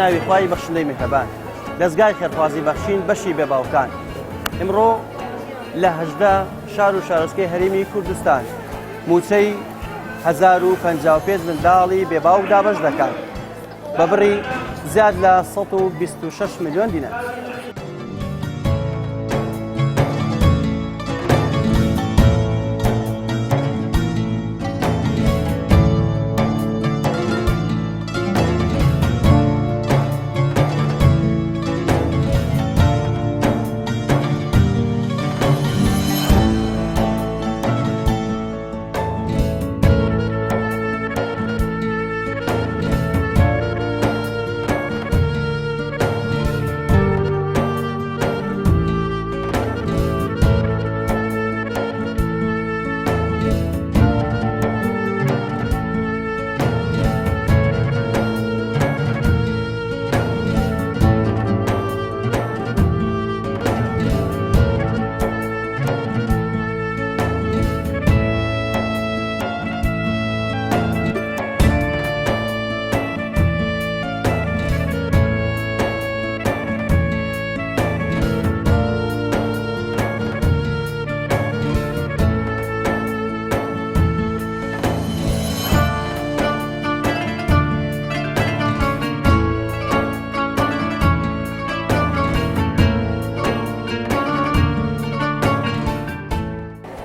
ناوی خوای بەخشندەی میهرەبان دەستگای خێرخوازی بەخشین بەشی بێ باوکان ئمڕۆ لە 18 شار و شارۆچکەی هەرێمی کوردستان موچەی 1055 منداڵی بێباوک دابەش دەکەن بە بڕی زیاد لە 126 ملیۆن دینار.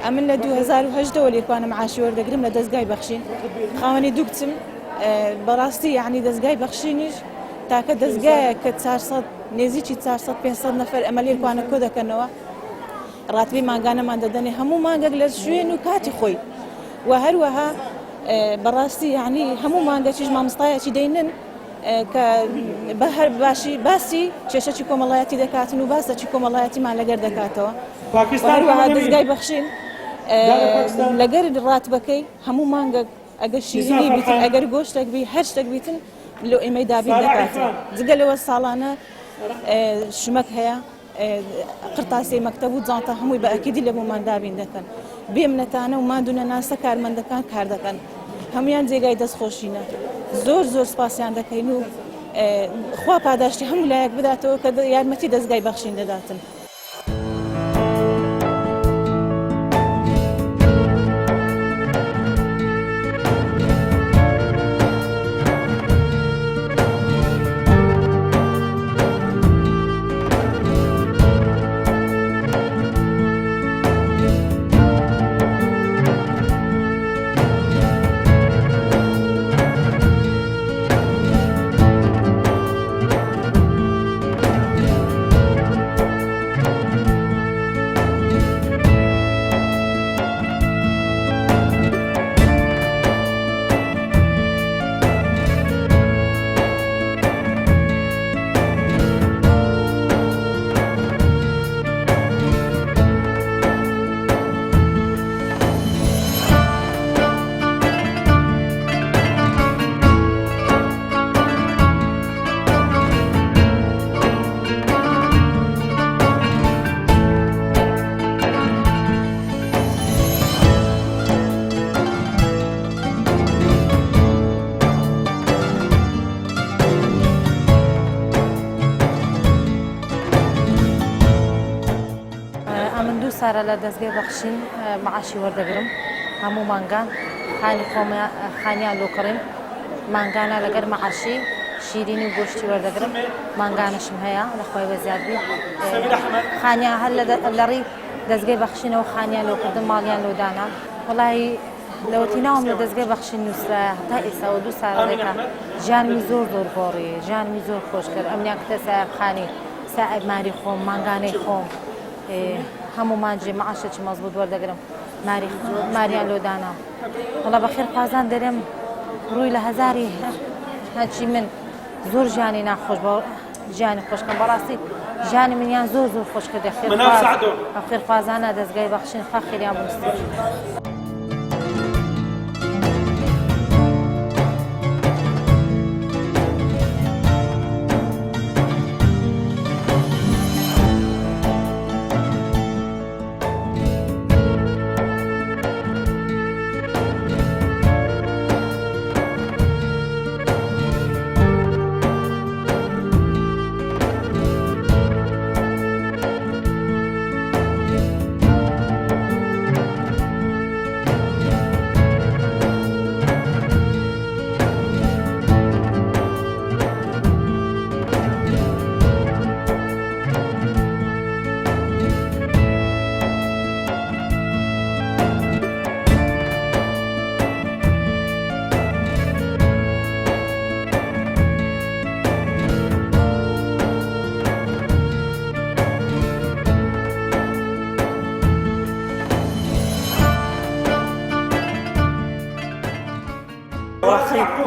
من لە 2010 لێکوانە معاشی وەردەگرم لە دەستگای بەخشین خاوەنی دوو کچم بەڕاستی یعنی دەستگای بەخشینیش تاکە دەستگایە کە 400 نێزییکی 400-500 نەفەر ئەمە لێکوانە کۆ دەکەنەوە ڕاتبی ماگانەمان دەدەنێ هەموو مانگەک لە شوێن و کاتی خۆی و هەروەها بەڕاستی یعنی هەموو مانگەکیش مامۆستایەکی دەینن کە بە هەر باشی باسی کێشەی کۆمەڵایەتی دەکاتن و باسەکی کۆمەڵایەتیمان لەگەر دەکاتەوە هەروەها دەستگای بەخشین لەگەر ڕاتبەکەی هەموو مانگە ئەگەر شیرینی بیتن ئەگەر گۆشتێک بی هەر شتێک بیتن لۆ ئێمەی دابین دەکاتن جگە لەوە ساڵانە شمەک هەیە قرتاسی مەکتەب و جانتە هەمووی بە ئەکیدی لە بۆمان دابین دەکەن بێ منەتانە و مادونە ناسە کارمەندەکان کار دەکەن هەمویان جێگای دەستخۆشینە زۆر سپاسیان دەکەین و خوا پاداشتی هەموو لایەک بداتەوە کە یارمەتی دەستگای بەخشین دەداتن. سارە لە دەستگای بەخشین معاشی وەردەگرم هەموو مانگان خانیان لۆکڕین مانگانە لەگەر معاشی شیرینی و گۆشتی وەردەگرم مانگانشم هەیە لەخوای بەزیادبی خانیان هەر لە ڕی دەستگای بەخشینەوە خانیان لۆکردن ماڵیان لۆدانا وەڵی لەوەتی ناوم لە دەستگای بەخشین نووسرایە هەتا ئێستاوە 2 ساڵێکە ژیانمی زۆر گۆڕی ژیانمی زۆر خۆش کرد ئەمنیان کتە سایبخانی سائبماری خۆم مانگانەی خۆم هەمومان جێ معاشێکی مەزبوط وەردەگرم ماریان لۆدانا وەڵا بەخێر پازان دەرێم ڕووی لە هەزاری هەچی من زۆر ژیانی ناخۆش بە ژیانی خۆشکەم بەڕاستی ژیانی منیان زۆر خۆش کردە خێرخوازانە دەستگای بەخشین خوا خێریان بنووسێت.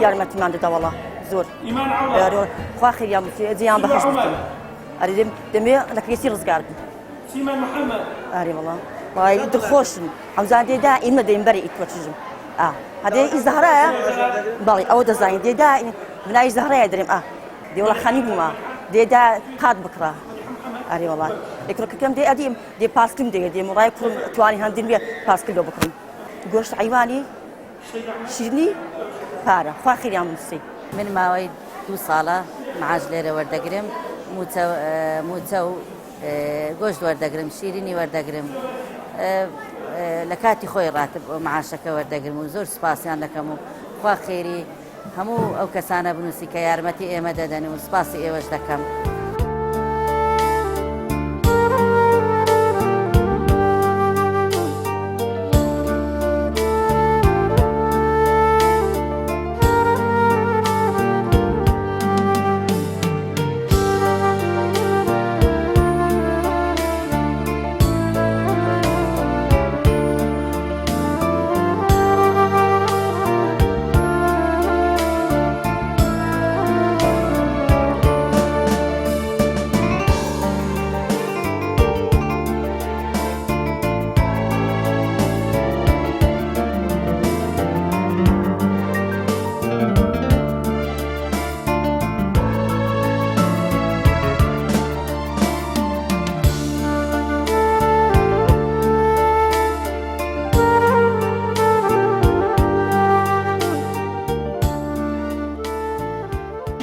یارمەتیمان دەداوەڵا زۆر خوا خێریان جیان بەخش بکەن ئەرێ دەمێ لەکرێسی ڕزگار بن ئەرێ وەڵا وای دڵخۆشن ئەمزان دێدا ئێمە دەین بەرێ ئیتوەچژم هەدێ ئیزدەهرایە بەڵێ ئەوە دەزانین دێدا بنای زەهرەیە دەرێم دێوڵە خەنی بوومە دێدا قات بکڕە ئەرێ وەڵات یەکڕکەکەم دێ ئەدیم دێ پاسکم دێ دێ مڕای کوڕم توانی هەندین بێ پاسکردۆ بکڕم گۆشت عیوانی شیرنی پارە خوا خێریان بنووسی من ماوەی 2 ساڵە معاش لێرە وەردەگرم موچە و گۆشت وەردەگرم شیرینی وەردەگرم لە کاتی خۆی ڕاتب معاشەکە وەردەگرم و زۆر سوپاسیان دەکەم و خوا خێری هەموو ئەو کەسانە بنووسی کە یارمەتی ئێمە دەدەن و سوپاسی ئێوەش دەکەم.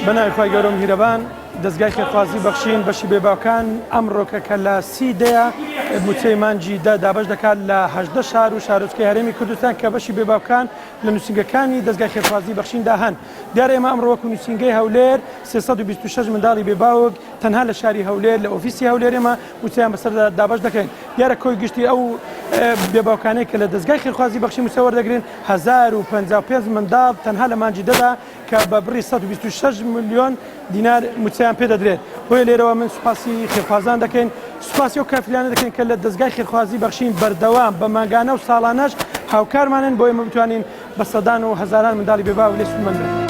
بەناوی گەورە و میهرەبان دەستگای خێرخوازی بەخشین بەشی بێباوکان ئەمڕۆکە کە لە 30 موچەی مانجی دابش دەکات لە 18 شار و شارۆچکەی هەرێمی کوردستان کە بەشی بێباوکان لە نووسنگەکانی دەستگای خێرخوازی بەخشیندا هەن. دیارە ئێمە ئەمڕۆ وەکو نووسنگەی هەولێر 326 منداڵی بێباوک تەنها لە شاری هەولێر لە ئۆفیسی هەولێر ئێمە موچەیان بەسەر دابش دەکەین. دیارە کۆی گشتی ئەو بێباوکانەی کە لە دەستگای خێرخوازی بەخشی موچە وەردەگرن 1055 منداڵ تەنها لە مانجی دەدا کە بە بڕی 126 میلیۆن دینار موچەیان پێ دەدرێت. بۆیە لێرەوە من سوپاسی خێرخوازان دەکەین سوپاسی ئەو کافرانە دەکەین کە لە دەستگای خێرخوازی بەخشین بەردەوام بە مانگانە و ساڵانەش هاوکارمانن بۆ ئێمە بتوانین بە سەدان و هەزاران منداڵی بێباو لێ سودمەند بن.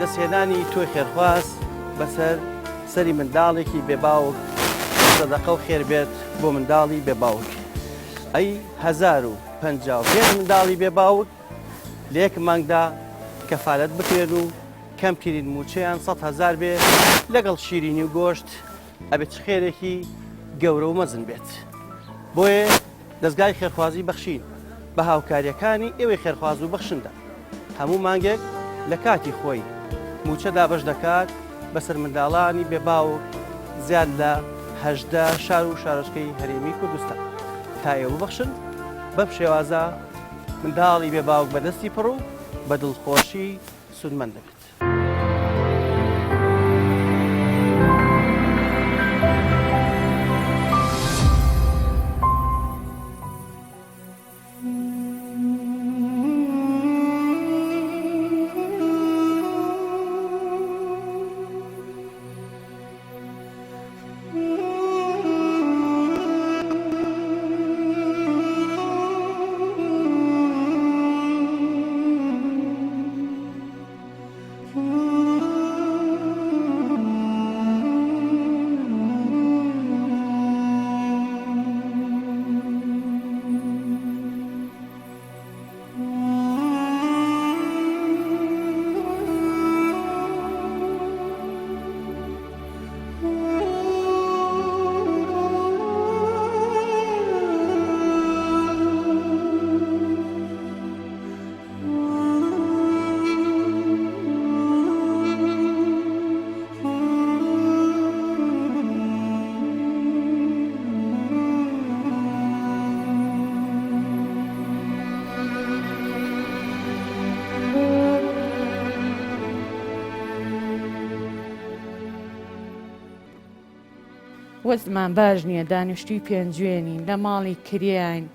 دەستهێنانی تۆی خێرخواز بەسەر سەری منداڵێکی بێباوک سەدەقە و خێر بێت بۆ منداڵی بێباوک. ئەی 1055 منداڵی بێباوک لە یەک مانگدا کەفالەت بکرێن و کەمترین موچەیان 100,000 بێت لەگەڵ شیرینی و گۆشت ئەبێت خێرێکی گەورە و مەزن بێت. بۆیە دەستگای خێرخوازی بەخشین بە هاوکاریەکانی ئێوەی خێرخواز و بەخشندا هەموو مانگێک لە کاتی خۆی موچە دابش دەکات بەسەر منداڵانی بێباوک زیاد لە 18 شار و شارۆچکەی هەرێمی کوردستان تا ئێوە بەخشن بەم شێوازە منداڵی بێباوک بەدەستی پڕ و بە دڵخۆشی سودمەند دەبێت. وەزمان باش نییە دانیشتوی پێنجوێنین لە ماڵی کریاین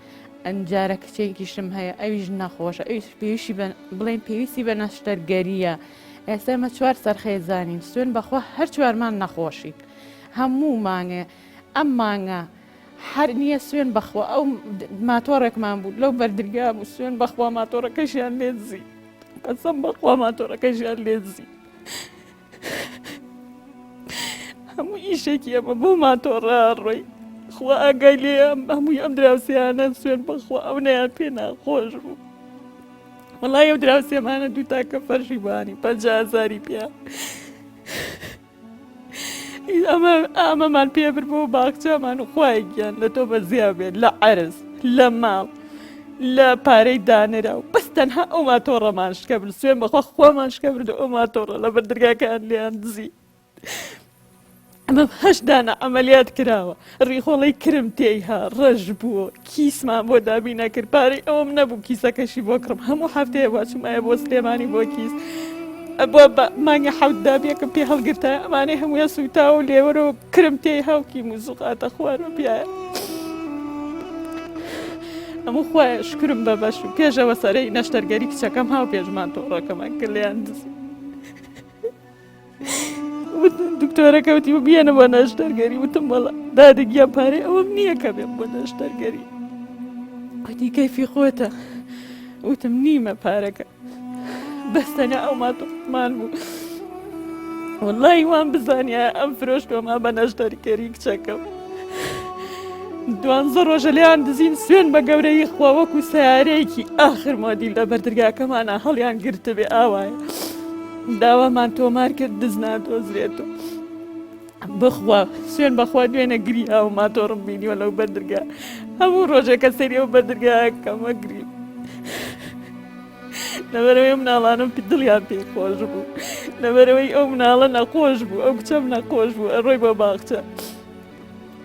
ئەنجارە کچێکیشم هەیە ئەویش نەخۆشە ئەویش پێویستی بڵێن پێویستی بە نەشتەرگەریە ئێستا مە 4 سەرخێزانین سوێن بەخوا هەر چوارمان نەخۆشین هەموو مانگێ ئەم مانگە هەر نییە سوێن بەخوا ئەو ماتۆڕێکمان بوو لەو بەردرگا بوو سوێن بەخوا ماتۆڕەکەشیان لێ دزی قەسەم بەخوا ماتۆڕەکەشیان لێ دزی هەموو ئیشێکی ئەمە بۆ ماتۆڕە ڕۆی خوا ئاگای لێ هەمووی ئەم دراوسیانە سوێن بەخوا ئەو نەیان پێ ناخۆش بوو وەڵای ئەو دراوسێمانە دوو تاکە فەرشی بانی 50,000 پێ ئەمەمان پێبر بۆ باخچەمان و خوای گیان لە تۆ بە زیاب بێت لە عەرز لە ماڵ لە پارەی دانرا و بەس تەنها ئەو ماتۆڕەمان شکە برد سوێن بەخوا خوامان شکە برد ئەو ماتۆڕە لە بەردرگاکان لیان دزی ئەمە 8 دانە ئەمەلیات کراوە ڕیخۆڵی کرم تێیها ڕەش بووە کیسمان بۆ دابی نەکرد پارەی ئەوم نەبوو کیسەکەشی بۆ کڕم هەموو هەفتەیە واچمایە بۆ سلێمانی بۆ کیس بۆ مانگی حەوت دابیەکەم پێ هەڵگرتە ئەمانەی هەموویە سوتاوە و لێوەرەوە کرم تێی هاوکی موزوقاتە خوارەوە پیاە هەموو خوایە شکرم بە بەش و پێشەوە سەرەی نەشتەرگەری کچەکەم هاو پێشمان تۆڕەکەمان کرد لێیان دزی دکتۆرەکەوتی و بێنە بۆ نەشتەرگەری وتم وەڵا دادگیان پارەی ئەوەم نییە کە بێم بۆ نەشتەرگەری وتی کەیفی خۆتە وتم نیمە پارەکە بەستەنە ئەو ماتۆڕمان بوو وەڵای وان بزانیە ئەم فرۆشتۆمە بە نەشتەرگەری کچەکەم 12 ڕۆژە لێیان دزین سوێن بە گەورەی خوا وەکو سیارەیەکی ئاخر مۆدیل لە بەردرگاکەمانە هەڵیان گرتە بێ ئاوایە داوامان تۆمار کرد دز نادۆزرێت و بخوا سوێن بەخوا دوێنە گریا و ماتۆڕم بینیوە لەو بەردرگا هەموو ڕۆژێکە سەریەوە بەردرگاکەمە گری لەبەرەوەی مناڵانم دڵیان پێی خۆش بوو لەبەرەوەی ئەو مناڵە نەخۆش بوو ئەو کچەم نەخۆش بوو ئەڕۆی بۆ باخچە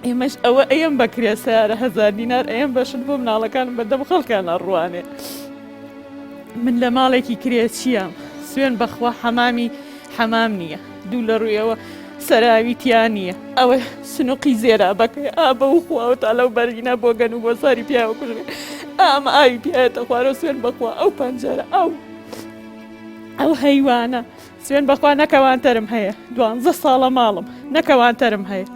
ئێمەش ئەوە ئەم بەکرێ سیارە 1000 دینار ئەم بەشت بۆ مناڵەکانم بەدەم خەڵکانە ڕوانێ من لە ماڵێکی کرێ چییە سوێن بەخوا حەمام نییە دوو لە ڕوویەوە سەراوی تیان نییە ئەوە سنوقی زێرا بەکەی ئابە و خواوە تا لەو بەرگینە بۆ گەن و بۆ ساری پیاوە کوژێ ئەمە ئاوی پیاەتە خوارە سوێن بەخوا ئەو پەنجەرە ئەو هەیوانە سوێن بەخوا نەکەوانتەرم هەیە 12 ساڵە ماڵم نەکەوانتەرم هەیە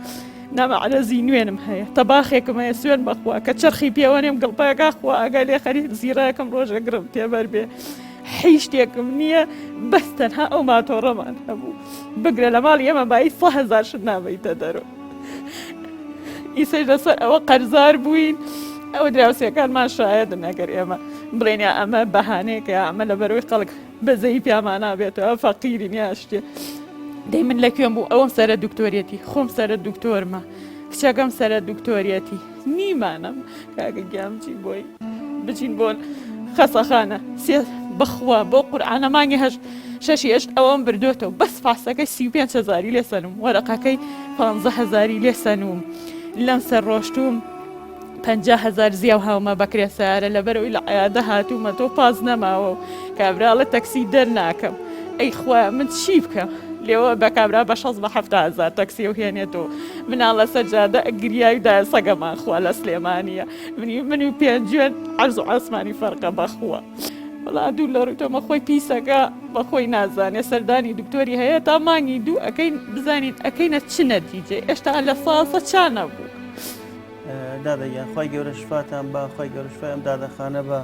نامەعرەزی نوێنم هەیە تەباخێکم هەیە سوێن بەخوا کە چرخی پێوەنێم گڵپەکە خوا ئاگای لێ خەری زیرەکەم ڕۆژە گرم تێبەر بێ هیچ شتێکم نییە بەس تەنها ئەو ماتۆڕەمان هەبوو بگرە لە ماڵی ئێمە بای 100,000 شت نابەیتە دەرەوە ئیسەش لەسەر ئەوە قەرزار بووین ئەوە دراوسێکانمان شایەدن ئەگەر ئێمە بڵێنیا ئەمە بەهانەیەکە ئەمە لە بەرەوەی خەڵک بەزەی پیامان نابێتەوە فەقیری نیە شتێ دەی من لەکوێم بوو ئەوم سەرە دکتۆریەتی خۆم سەرە دکتۆرمە کچەکەم سەرە دکتۆریەتی نیمانم کاکە گیامچی بۆی بچین بۆن خەسەخانە بخوا بۆ قورعانە مانگی 6 ئەوەم بردوێتەوە بەس فاسەکەی 35,000 لێ سەنوم وەرەقەکەی 15,000 لێ سەنوم لەم سەر ڕۆشتوم 50,000 زیاو هاومە بەکرێ سیارە لەبەرەوەی لە عیادە هاتوومە تۆ پاز نەماوە و کابراڵە تەکسی دەرناکەم ئەی خوا من چی بکەم لێەوە بە کابرا بە 6,000 تەکسی و هێنێتەوە مناڵە سەرجادە ئەگریاویدا سەگەمان خوا لە سلێمانیە من و پێنجوێن عەرز و عەسمانی فەرقە بەخوا وەڵا دوو لە ڕووتەمە خۆی پیسەکە بە خۆی نازانێ سەردانی دکتۆری هەیە تا مانگی دوو ئەەکەین بزانین ئەەکەینە چ نەتیجێ ئێشتا لە ساسە چانە بوو دادەگیان خۆی گەورە شفاتان بە خۆی گەورە شفای ئەم دادەخانە بە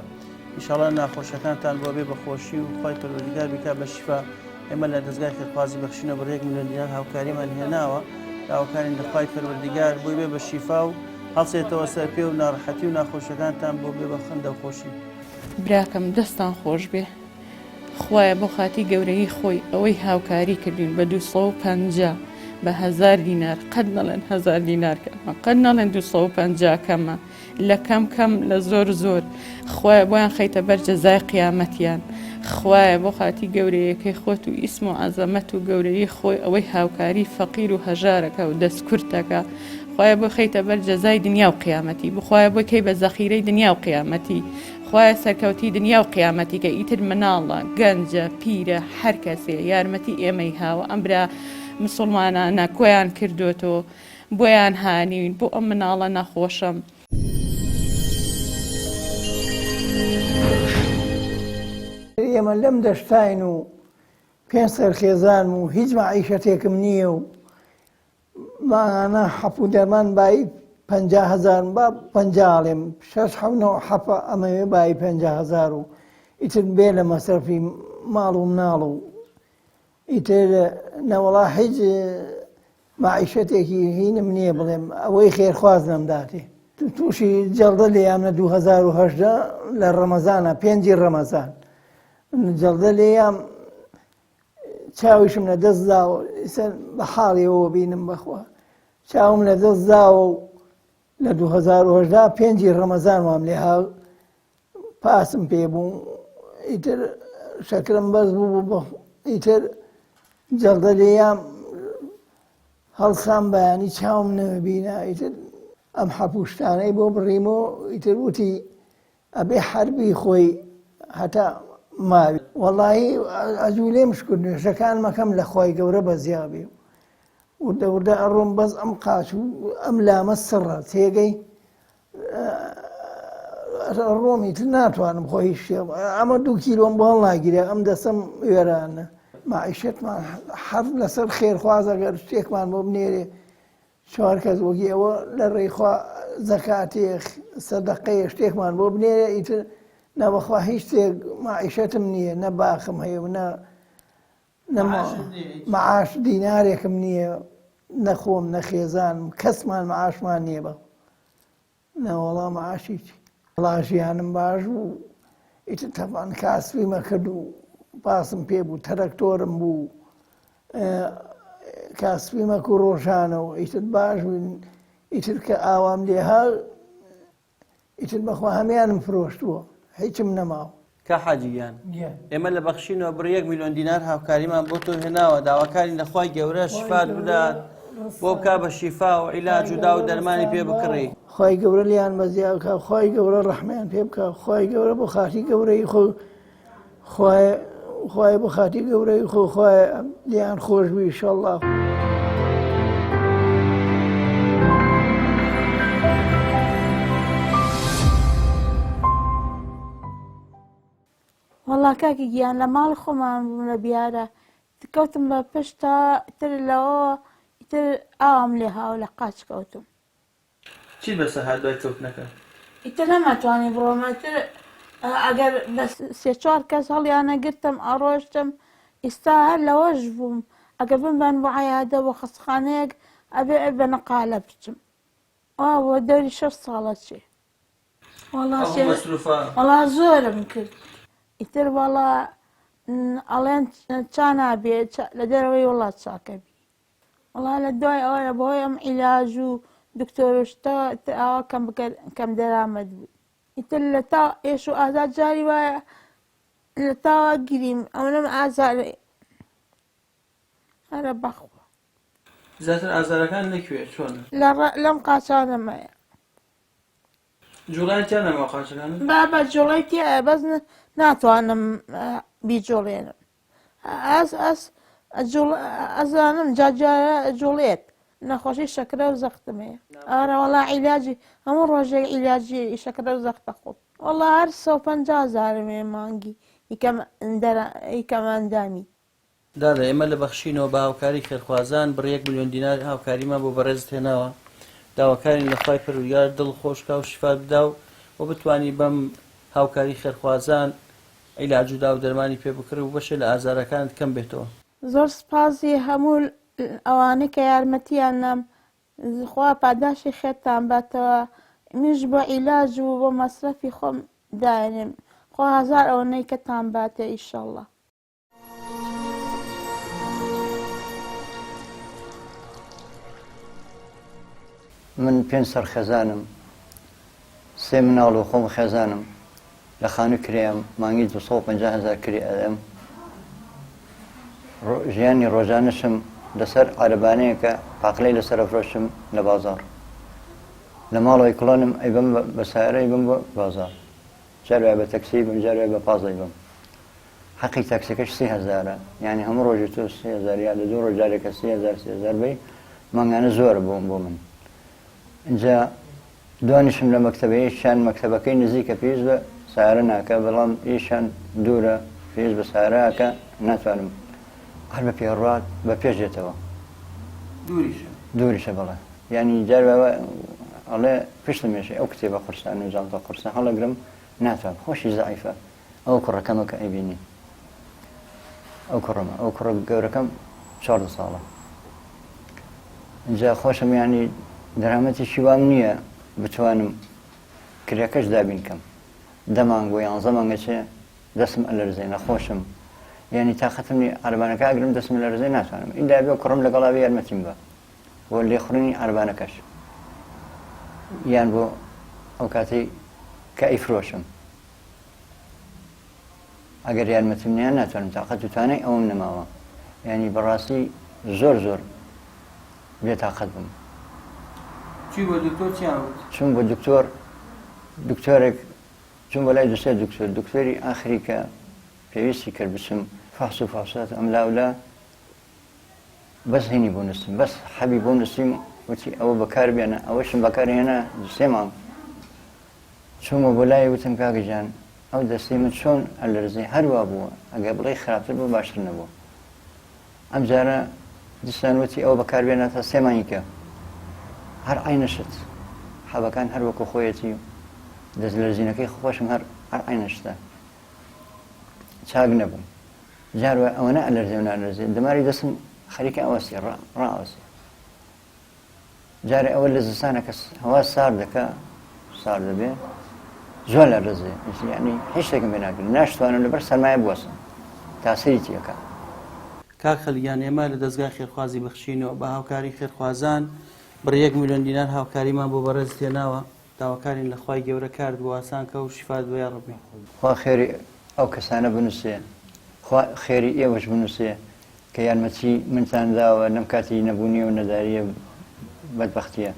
ئینشاڵڵا ناخۆشەکانتان بۆ بێ بەخۆشی و خۆی پەروەردگار بیکا بە شیفا ئێمە لە دەستگای خێرخوازی بەخشینە بە 1 ملیۆن دینار هاوکاریمان هێناوە هاوکارین لەخوای پەروەردگار بۆی بێ بە شیفا و هەڵسێتەوە سەر پێ و ناڕەحەتی و ناخۆشەکانتان بۆ بێ بە خەندە و خۆشی براکەم دەستان خۆش بێ خوایە بۆ خاتی گەورەی خۆی ئەوەی هاوکاری کردین بە 250 بە 1000 دینار قەت نەڵێن 1000 دینار کەمە قەت نەڵێن 250 کەمە لە کەم لە زۆر خوایە بۆیان خەیتە بەر جەزای قیامەتیان خوایە بۆ خاتی گەورەیەکەی خۆت و ئیسم و عەزەمەت و گەورەی خۆی ئەوەی هاوکاری فەقیر و هەژارەکە و دەستکورتەکە خوایە بۆ خەیتە بەر جەزای دنیا و قیامەتی بخوایە بۆ کەی بە زەخیرەی دنیا و قیامەتی خوایە سەرکەوتی دنیا و قیامەتی کە ئیتر مناڵە گەنجە پیرە هەر کەسێ یارمەتی ئێمەی هاوە ئەمبرا مسلمانانە کۆیان کردوێتەوە بۆیان هانیوین بۆ ئەم مناڵە نەخۆشەم. ئێمە لەم دەشتین و پێنج سەرخێزان و هیچ مەعیشەتێکم نییە و ماانە حەپوو دەرمان بای 50,000 با 50 6 حەپە ئەمەوێ بای 50,000 و ئیتر بێ لە مەسەرفی ماڵ و مناڵ و ئیتر نەوەڵا هیچ مەعیشەتێکی هینم نییە بڵێم ئەوەی خێرخواز نەمداتێ تووشی جەڵدە لێیامە 2010 لە ڕەمەزانە 5 ڕەمەزان جەڵدە لێیام چاویشم لە دەستدا و بە حاڵیەوە بینم بەخوا چاوم لە دەستداوە و لە 2010 5 ڕەمەزان وام لێ هاو پاسم پێ بوو ئیتر شەکرم بەس بوو ئیتر جەڵدە لێیام هەڵسام بەیانی چاوم نەبینە ئیتر ئەم حەپوشتانەی بۆ بڕیمەوە ئیتر وتی ئەبێ حەربی خۆی هەتا ماوی وەڵایی ئەجوو لێم شکرد نوێژەکان مەکەم لە خۆی گەورە بەزیابێ وردە وردە ئەڕۆم بەس ئەم قاچ و ئەم لامە سڕە تێگەی ڕۆمی تر ناتوانم خۆی شێ ئەمە 2 کیلۆم بۆ هەڵ ناگیرێ ئەم دەسەم وێرانە معیشتمان حەر لەسەر خێرخواز ئەگەر شتێکمان بۆ بنێرێ 4 کەس وەکی ئەوە لە ڕێیخوا زەکاتێ سەدەقەیە شتێکمان بۆ بنێرێ ئیتر نەبەخوا هیچ شتێک معیشەتم نییە نە باخم هەیە و مەعاش دینارێکم نییە نەخۆم نەخێزانم کەسمان مەعاشمان نییە بە نەوەڵا مەعاشیی وەڵا ژیانم باش بوو ئیتر تەمان کاسبیمە کرد و پاسم پێ بوو تەرەکتۆرم بوو کاسبیمە و ڕۆژانەوە ئیتر باش بووین ئیتر کە ئاوام لێها ئیتر بەخوا هەمیانم فرۆشتووە هیچم نەماوە کا حاجیان ئێمە لە بەخشینەوە بڕ 1 میلیۆن دینار هاوکاریمان بۆ تۆ هێناوە داواکاری لەخوای گەورە شفات بدات بۆ بکا بە شیفا و عیلاج و دا و دەرمانی پێ بکڕی خی گەورە لیان بەزیا بکە خی گەورە ڕەحمیان پێ بکە خی گەورە بۆ خاتی گەورەی خۆ خی بۆ خاتی گەورەی خۆ خی لیان خۆش بوو ئینشەڵڵا. وەڵا کاکی گیان لە ماڵ خۆمان بووم لە بیارە کەوتم بە پشتا تر لەوە ئیتر ئاوام لێ هاو لە قاچ کەوتم چی بەسە هات دوای کەوتنەکە ئیتر نەماتوانی بڕۆمەتر ئەگەر بە 3-4 کەس هەڵیانە گرتم ئەڕۆشتم ئێستا هەر لەوەش بووم ئەگەر بمبان بۆ عەیادە بۆ خەستخانەیەک ئەبێ بە نەقالە بچم بۆ دەوری 6 ساڵە چێ وەڵا زۆرم کرد ئیتر وەڵا ئەڵێن چا نابێ لە دەرەوەی وڵات چاکەبی وەڵا لە دوای ئەوە بەهۆی ئەم عیلاج و دکتۆرشتە ئاوا کەم دەرامەد بوو ئیتر لە تا ئێش و ئازاد جاری وایە لە تاوا گریم ئەوەم ئازارێ هەرە بەخوا زیاتر ئازارەکان لەکوێ چۆن لەم قاچانەمەیە جوڵای چیان لەمەوە قاچەکان بابە جوڵی تێە بەس ناتوانم بیجوڵێنم ئەزانم جاجارە جوڵێت نەخۆشی شەکرە و زەختمەیە ئارە وەڵا عیلاجی هەموو ڕۆژێک عیلاجی شەکرە و زەختە خۆت وەڵا هەر 150,000 مانگی ئیکەمەندامی دادا ئێمە لە بەخشینەوە بە هاوکاری خێرخوازان بڕ 1 میلیۆن دینار هاوکاریمان بۆ بەڕێزت هێناوە داواکارین لەخوای پەروەردگار دڵ خۆشکا و شیفا بدا و بتوانی بەم هاوکاری خێرخوازان عیلاج و دا و دەرمانی پێ بکڕی و بەشێ لە ئازارەکانت کەم بێتەوە. زۆر سپاسی هەموو ئەوانەی کە یارمەتیان نام خوا پاداشی خێرتان باتەوە منیش بۆ عیلاج و بۆ مەسرەفی خۆم داێنم خوا هەزار ئەوەنەی کەتان باتە ئیشەڵڵا. من 5 سەرخێزانم 3 مناڵ و خۆم خێزانم لە خانوو کرێم مانگی 250,000 کری ئەدەم ژیانی ڕۆژانەشم لەسەر عەرەبانەیە کە پاقلەی لەسەر ئەفرۆشم لە بازاڕ لە ماڵەوەی کڵۆنم ئەیبم بە سایرە ئەیبم بۆ بازاڕ جاروای بە تەکسی بم جاروای بە پازەی بم حەقی تاکسیەکەش 30,000 یعنی هەموو ڕۆژی تۆ 30,000 یا لە دوو ڕۆژ جارێکە 30,000 بی مانگانە زۆرە بۆ من اینجا دوانیشم لە مەکتەبەیەشان مەکتەبەکەی نزیکە پێویست بە سارە ناکە بەڵام ئیشان دوورە پێویست بە ساراکە ناتوانم هەر بە پێڕات بە پێشێتەوە دووریشە بەڵێ ینی جار ئەڵێ پشتمێشی ئەو کتێبە قورسان و جانتە قورسان هەڵەگرم ناتوان خۆشی زعیفە ئەو کوڕەکەمە کە ئەیبینی ئەو کوڕەمە ئەو کوڕە گەورەکەم 14 ساڵە اینجا خۆشم ینی دەرامەتی شیوام نییە بتوانم کرێکەش دابین کەم دەمانگ بۆ 11 مانگە چێ دەستم ئەلەرزێ نەخۆشم ینی تااقەتمنی عربانەکە ئەگرم دەستم لەرزێ ناتوانم ئیندا بێ کوڕم لەگەڵاوی یارمەتیم بە بۆ لێخڕنی عربانەکەش یان بۆ ئەو کاتی کە ئەیفرۆشم ئەگەر یارمەتیم نیان ناتوانم تااقەت و توانای ئەوم نەماوە ینی بەڕاستی زۆر بێتاقەت بم چون بۆ دکتۆرێک چون بە لای دوسێ دکتۆری ئاخری کە پێویستی کرد بچم فحص و فحوسات ئەم لاولا بەس هینی بۆ نووسم بەس حەبی بۆ نووسیم وتی ئەوە بەکار بێنە ئەوەشم بەکار هێنا سێ مانگ چوومە بۆ لای وتم کاکەجان ئەو دەستی من چۆن ئەلەرزێ هەروە بووە ئەگە بڵێ خراپتر بۆ باشتر نەبووە ئەم جارە دیسان وتی ئەوە بەکار بێنە تا سێ مانگیکە هەر ئاینەشت حەبەکان هەر وەکو خۆیەتی و دەست لەرزینەکەی خۆشم هەر ئاینەشتە چاک نەبووم جاروە ئەوەنە ئەلەرزێ و نالەرزێ دەماری دەستم خەریکە ئەوەسی ڕائوەسی جارێ ئەوە لە زستانە کەس هەوا سار دەکە سار دەبێ زۆر لەرزێ ینی هیچ شتێکم پێ ناکرد ناشتوانم لەبەر سەرمایە بوەسم تاسیری تیەکە کاک خەلیان ئێمە لە دەستگای خێرخوازی بەخشینەوە بە هاوکاری خێرخوازان بڕ 1 ملیۆن دینار هاوکاریمان بۆ بەڕێز تێناوە داواکارین لە خوای گەورە کارد بۆ ئاسان کە و شیفات بۆ یا ڕەبی خوا خێری ئەو کەسانە بنووسێ خوا خێری ئێوەش بنووسێ کە یارمەتی منتان داوە لەم کاتی نەبوونی و نەداریە بەدبەختیە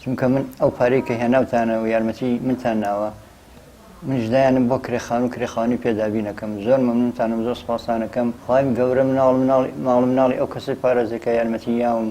چونکە من ئەو پارەی کە هێناوتانە و یارمەتی منتان ناوە منیش دایانم بۆ کرێخان و کرێخانی پێدابینەکەم زۆر مەمنونتانم زۆر سپاسانەکەم خوای گەورە ماڵ مناڵی ئەو کەسەی پارێزەکە یارمەتی یاوم